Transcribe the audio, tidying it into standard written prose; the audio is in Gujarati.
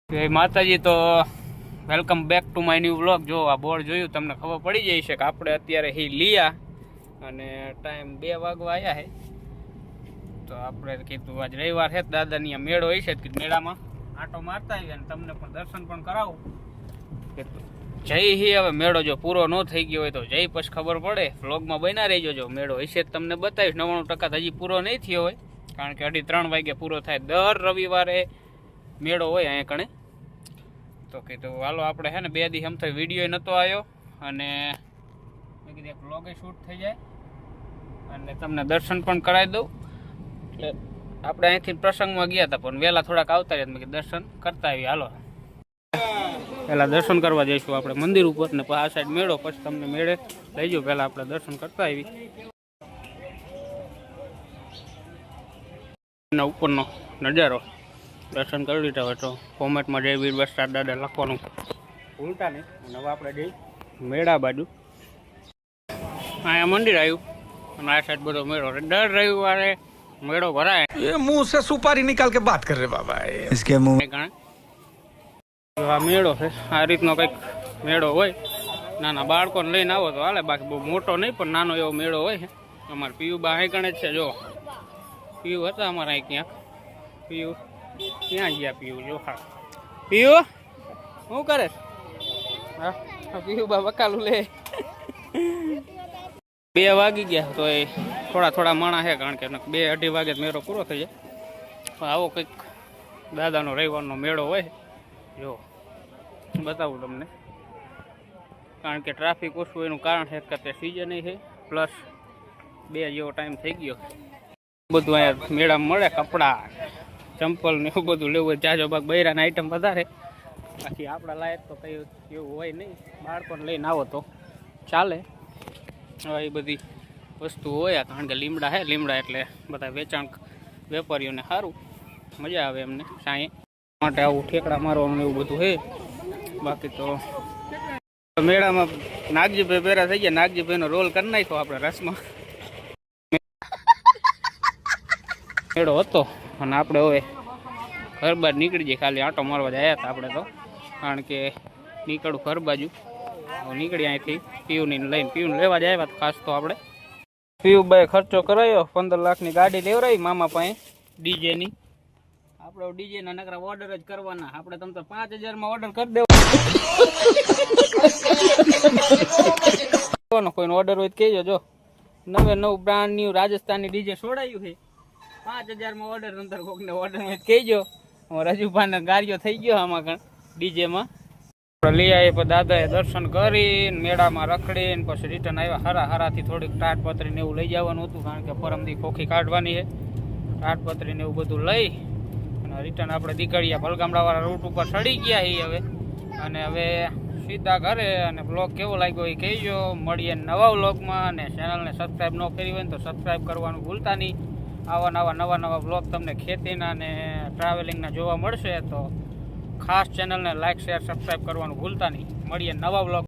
જય માતાજી। તો welcome back to my new vlog. જો આ બોર્ડ જોયું તમને ખબર પડી જાય છે કે આપણે અત્યારે હી લીયા અને ટાઈમ 2 વાગવા આવ્યા છે। તો આપણે કીધું આજ રવિવાર છે, દાદાની આ મેળો હશે કે મેળામાં આટો મારતા આવીએ અને તમને પણ દર્શન પણ કરાવું। જય હી હવે મેળો જો પૂરો ન થઈ ગયો હોય તો જય પછી ખબર પડે, વ્લોગમાં બન્યા રહેજો। જો મેળો હશે તમને બતાવીશ, 99% હજી પૂરો નહીં થયો હોય કારણ કે 2:30 વાગે પૂરો થાય। દર રવિવારે મેળો હોય અહીંયા કણે। તો કીધું હાલો આપણે છે ને 2 દી તો વિડીયો નહોતો આવ્યો અને મેં કીધું એક વ્લોગે શૂટ થઈ જાય અને તમને દર્શન પણ કરાવી દઉં। એટલે આપણે અહીંથી પ્રસંગમાં ગયા હતા પણ વહેલા થોડાક આવતા રહ્યા, મેં કીધું દર્શન કરતા આવીએ। હાલો પહેલાં દર્શન કરવા જઈશું આપણે મંદિર ઉપર ને આ સાઈડ મેળો, પછી તમને મેળે લઈ જાઉં। પહેલાં આપણે દર્શન કરતા આવી ઉપરનો નજારો દર્શન કરી લીધા હોય તો કોમેન્ટમાં જય વીર બસરાજ દાદા લખવાનું ભૂલતા નહીં। અને હવે આપણે જઈ મેળા બાજુ। અહીંયા મંદિર આવ્યું અને આ સાઈડ બધો મેળો। દર રવિવારે મેળો ભરાય। ये मुंह से सुपारी निकाल के बात कर रहे बाबा, इसके मुंह આ મેળો છે, આ રીતનો કંઈક મેળો હોય। નાના બાળકોને લઈને આવો તો હાલે, બાકી બહુ મોટો નહીં પણ નાનો એવો મેળો હોય છે। અમારે પીયુ બા અહીં ગણે જ છે। જો પીયુ હતા અમારા અહીં ક્યાંક, પીયુ ક્યાં ગયા? પીયુ જો હા, પીયુ શું કરે? હા પીયુ બા બકાલું લે। 2 વાગી ગયા તો એ થોડા માણા છે કારણ કે 2-2:30 વાગે મેળો પૂરો થઈ જાય। આવો કંઈક દાદાનો રવિવારનો મેળો હોય। જો બતાવું તમને, કારણ કે ટ્રાફિક ઓછું એનું કારણ છે કે તે સિઝન છે, પ્લસ 2 જેવો ટાઈમ થઈ ગયો। બધું અહીંયા મેળામાં મળે, કપડાં ચંપલ ને એવું બધું લેવું હોય। જાજો ભાગ બૈરાની આઈટમ વધારે, બાકી આપણા લાયક તો કંઈ એવું હોય નહીં। બાળકોને લઈને આવો તો ચાલે। હવે એ બધી વસ્તુ હોય કારણ કે લીમડા છે, લીમડા એટલે બધા વેચાણ વેપારીઓને સારું મજા આવે એમને સાંયે માટે આવું ઠેકડા મારવાનું એવું બધું છે। બાકી તો મેળામાં નાગજીભાઈ ભેરા થઈ ગયા, નાગજીભાઈનો રોલ કરી નાખ્યો આપણે રસમાં। મેળો હતો અને આપણે હવે ઘર બાજુ નીકળી જઈએ, ખાલી આંટો મારવા જ આવ્યા હતા આપણે તો, કારણ કે નીકળું ઘર બાજુ નીકળી અહીંથી પીયુને લઈને, પીયુને લેવા જ આવ્યા ખાસ તો આપણે। પીયુભાઈ ખર્ચો કરાયો, 15 લાખની ગાડી લેવરાવી મામા પાસે ડીજેની। આપણે ડીજેના નકરા ઓર્ડર જ કરવાના, આપણે તમે તો 5000માં ઓર્ડર કરી દેવાનો। કોઈનો ઓર્ડર હોય તો કહેજો। જો નવું બ્રાન્ડ ન્યુ રાજસ્થાની ડીજે છોડાયું છે, 5000માં ઓર્ડર, અંદર કોકને ઓર્ડર હોય તો કહેજો। રજુભાઈને ગાડીઓ થઈ ગયો આમાં કણ ડીજેમાં। આપણે લઈ આવીએ પછી દાદાએ દર્શન કરીને મેળામાં રખડીને પછી રિટર્ન આવ્યા। હરાથી થોડીક ટાટપત્રીને એવું લઈ જવાનું હતું કારણ કે પરમદી ખોખી કાઢવાની છે, ટાટપત્રીને એવું બધું લઈ અને રિટર્ન આપણે દીકરીયા ભલગામડાવાળા રૂટ ઉપર ચડી ગયા છીએ હવે। અને હવે સીધા ઘરે। અને બ્લોગ કેવો લાગ્યો એ કહેજો। મળીએ નવા વ્લોગમાં, અને ચેનલને સબસ્ક્રાઈબ ન કરી હોય ને તો સબસ્ક્રાઈબ કરવાનું ભૂલતા નહીં। આવા નવા વ્લોગ તમને ખેતીના અને ટ્રાવેલિંગના જોવા મળશે, તો ખાસ ચેનલને લાઈક શેર સબસ્ક્રાઈબ કરવાનું ભૂલતા નહીં। મળીએ નવા વ્લોગ।